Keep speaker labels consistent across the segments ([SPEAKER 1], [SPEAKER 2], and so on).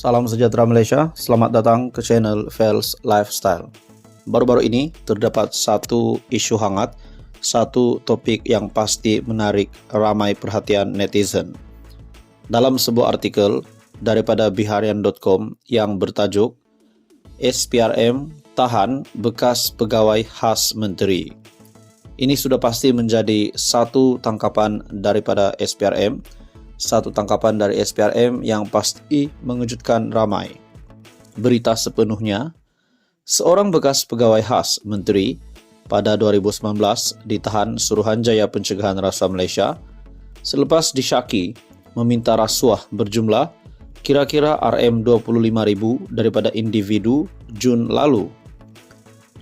[SPEAKER 1] Salam sejahtera Malaysia, selamat datang ke channel Fels Lifestyle. Baru-baru ini terdapat satu isu hangat, satu topik yang pasti menarik ramai perhatian netizen. Dalam sebuah artikel daripada biharian.com yang bertajuk SPRM tahan bekas pegawai khas menteri. Ini sudah pasti menjadi satu tangkapan daripada SPRM, satu tangkapan dari SPRM yang pasti mengejutkan ramai. Berita sepenuhnya, seorang bekas pegawai khas menteri pada 2019 ditahan Suruhanjaya Pencegahan Rasuah Malaysia selepas disyaki meminta rasuah berjumlah kira-kira RM25,000 daripada individu Jun lalu.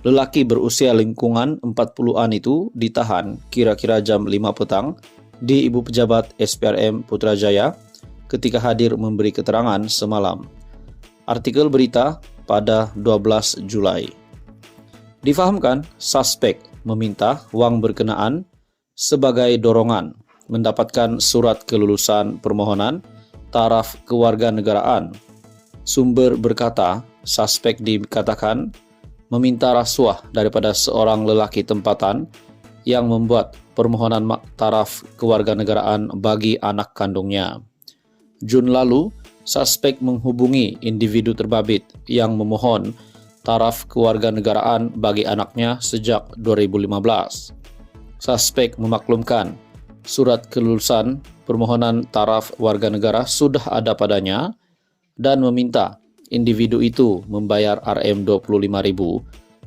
[SPEAKER 1] Lelaki berusia lingkungan 40-an itu ditahan kira-kira jam 5 petang di Ibu Pejabat SPRM Putrajaya ketika hadir memberi keterangan semalam. Artikel berita pada 12 Julai. Difahamkan, suspek meminta wang berkenaan sebagai dorongan mendapatkan surat kelulusan permohonan taraf kewarganegaraan. Sumber berkata, suspek dikatakan meminta rasuah daripada seorang lelaki tempatan yang membuat permohonan taraf kewarganegaraan bagi anak kandungnya. Jun lalu, suspek menghubungi individu terbabit yang memohon taraf kewarganegaraan bagi anaknya sejak 2015. Suspek memaklumkan surat kelulusan permohonan taraf warga negara sudah ada padanya dan meminta individu itu membayar RM25,000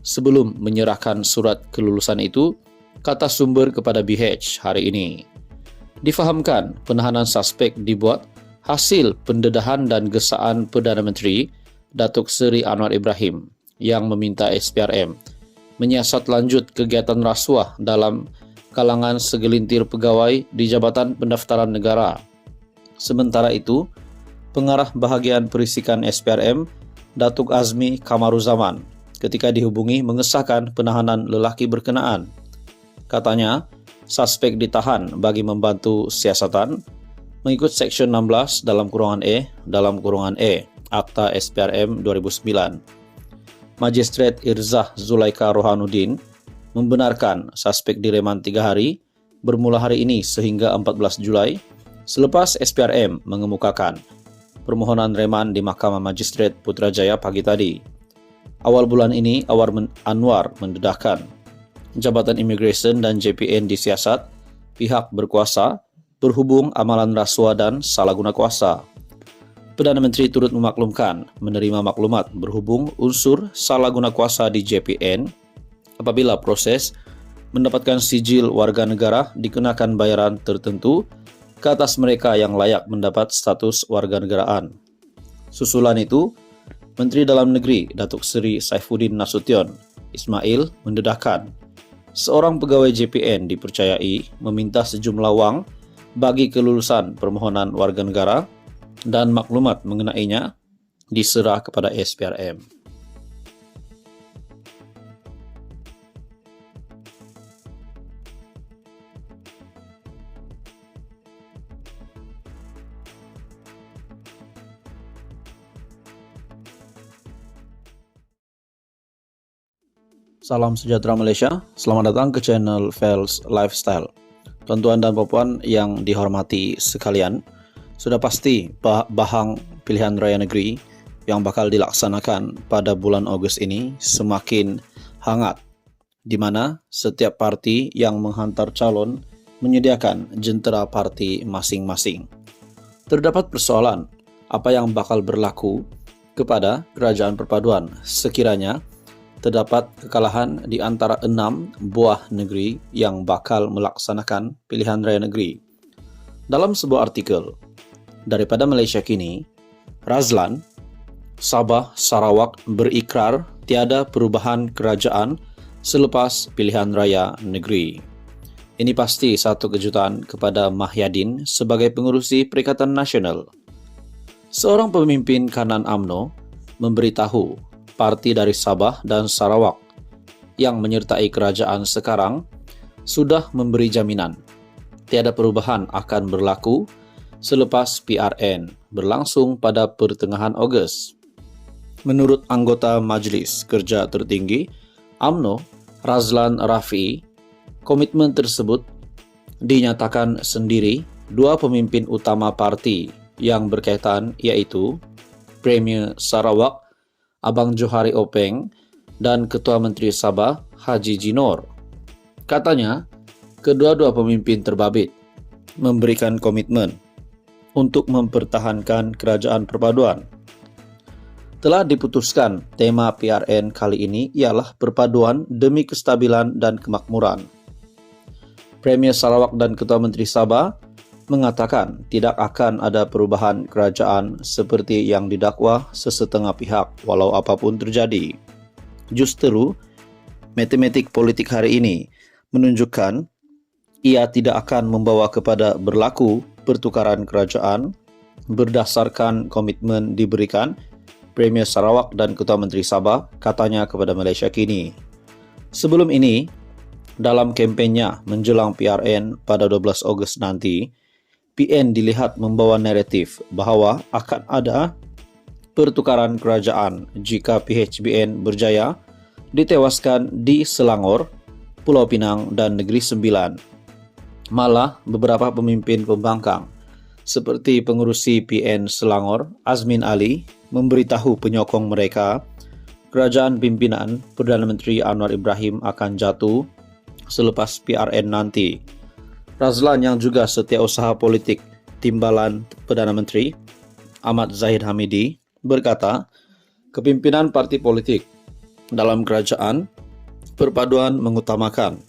[SPEAKER 1] sebelum menyerahkan surat kelulusan itu, kata sumber kepada BH hari ini. Difahamkan penahanan suspek dibuat hasil pendedahan dan gesaan Perdana Menteri Datuk Seri Anwar Ibrahim yang meminta SPRM menyiasat lanjut kegiatan rasuah dalam kalangan segelintir pegawai di Jabatan Pendaftaran Negara. Sementara itu, pengarah bahagian perisikan SPRM Datuk Azmi Kamaruzaman ketika dihubungi mengesahkan penahanan lelaki berkenaan. Katanya, suspek ditahan bagi membantu siasatan mengikut Seksyen 16 dalam kurungan E Akta SPRM 2009. Magistrate Irzah Zulaika Rohanuddin membenarkan suspek direman 3 hari bermula hari ini sehingga 14 Julai selepas SPRM mengemukakan permohonan reman di Mahkamah Magistrate Putrajaya pagi tadi. Awal bulan ini Anwar mendedahkan Jabatan Imigresen dan JPN disiasat pihak berkuasa berhubung amalan rasuah dan salah guna kuasa. Perdana Menteri turut memaklumkan menerima maklumat berhubung unsur salah guna kuasa di JPN apabila proses mendapatkan sijil warga negara dikenakan bayaran tertentu ke atas mereka yang layak mendapat status warga negaraan. Susulan itu, Menteri Dalam Negeri Datuk Seri Saifuddin Nasution Ismail mendedahkan seorang pegawai JPN dipercayai meminta sejumlah wang bagi kelulusan permohonan warga negara dan maklumat mengenainya diserah kepada SPRM. Salam sejahtera Malaysia, selamat datang ke channel Fels Lifestyle. Tuan-tuan dan puan yang dihormati sekalian, sudah pasti bahang pilihan raya negeri yang bakal dilaksanakan pada bulan Ogos ini semakin hangat, di mana setiap parti yang menghantar calon menyediakan jentera parti masing-masing. Terdapat persoalan apa yang bakal berlaku kepada Kerajaan Perpaduan sekiranya terdapat kekalahan di antara 6 buah negeri yang bakal melaksanakan pilihan raya negeri. Dalam sebuah artikel daripada Malaysia Kini, Razlan, Sabah Sarawak berikrar tiada perubahan kerajaan selepas pilihan raya negeri. Ini pasti satu kejutan kepada Mahyadin sebagai pengerusi Perikatan Nasional. Seorang pemimpin kanan UMNO memberitahu parti dari Sabah dan Sarawak yang menyertai kerajaan sekarang sudah memberi jaminan tiada perubahan akan berlaku selepas PRN berlangsung pada pertengahan Ogos. Menurut anggota Majelis Kerja Tertinggi UMNO, Razlan Rafi'i, komitmen tersebut dinyatakan sendiri dua pemimpin utama parti yang berkaitan, yaitu Premier Sarawak Abang Johari Openg dan Ketua Menteri Sabah Haji Jinor. Katanya, kedua-dua pemimpin terbabit memberikan komitmen untuk mempertahankan kerajaan perpaduan. Telah diputuskan tema PRN kali ini ialah perpaduan demi kestabilan dan kemakmuran. Premier Sarawak dan Ketua Menteri Sabah mengatakan tidak akan ada perubahan kerajaan seperti yang didakwa sesetengah pihak walau apapun terjadi. Justru, matematik politik hari ini menunjukkan ia tidak akan membawa kepada berlaku pertukaran kerajaan berdasarkan komitmen diberikan Premier Sarawak dan Ketua Menteri Sabah, katanya kepada Malaysia Kini. Sebelum ini, dalam kempennya menjelang PRN pada 12 Ogos nanti, PN dilihat membawa naratif bahawa akan ada pertukaran kerajaan jika PHBN berjaya ditewaskan di Selangor, Pulau Pinang dan Negeri Sembilan. Malah beberapa pemimpin pembangkang seperti pengurusi PN Selangor, Azmin Ali, memberitahu penyokong mereka kerajaan pimpinan Perdana Menteri Anwar Ibrahim akan jatuh selepas PRN nanti. Razlan yang juga setiausaha politik timbalan Perdana Menteri Ahmad Zahid Hamidi berkata, kepimpinan parti politik dalam kerajaan perpaduan mengutamakan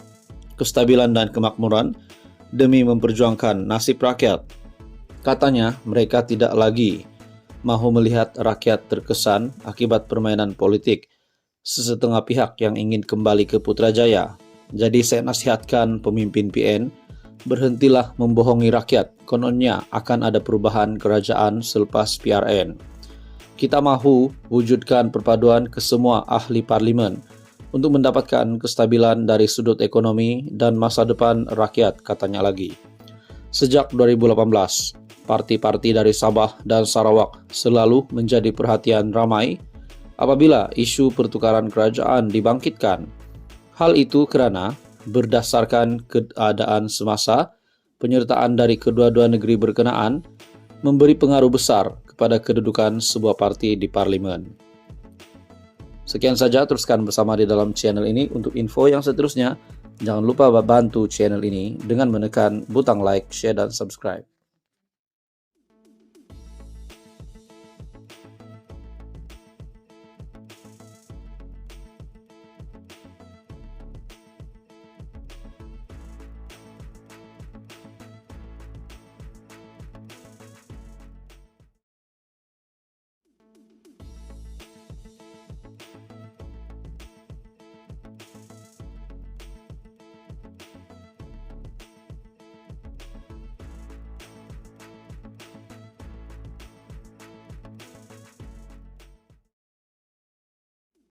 [SPEAKER 1] kestabilan dan kemakmuran demi memperjuangkan nasib rakyat. Katanya, mereka tidak lagi mahu melihat rakyat terkesan akibat permainan politik sesetengah pihak yang ingin kembali ke Putrajaya. Jadi saya nasihatkan pemimpin PN, berhentilah membohongi rakyat, kononnya akan ada perubahan kerajaan selepas PRN. Kita mahu wujudkan perpaduan ke semua ahli parlimen untuk mendapatkan kestabilan dari sudut ekonomi dan masa depan rakyat, katanya lagi. Sejak 2018, parti-parti dari Sabah dan Sarawak selalu menjadi perhatian ramai apabila isu pertukaran kerajaan dibangkitkan. Hal itu kerana berdasarkan keadaan semasa, penyertaan dari kedua-dua negeri berkenaan memberi pengaruh besar kepada kedudukan sebuah parti di parlimen. Sekian saja, teruskan bersama di dalam channel ini. Untuk info yang seterusnya, jangan lupa bantu channel ini dengan menekan butang like, share, dan subscribe.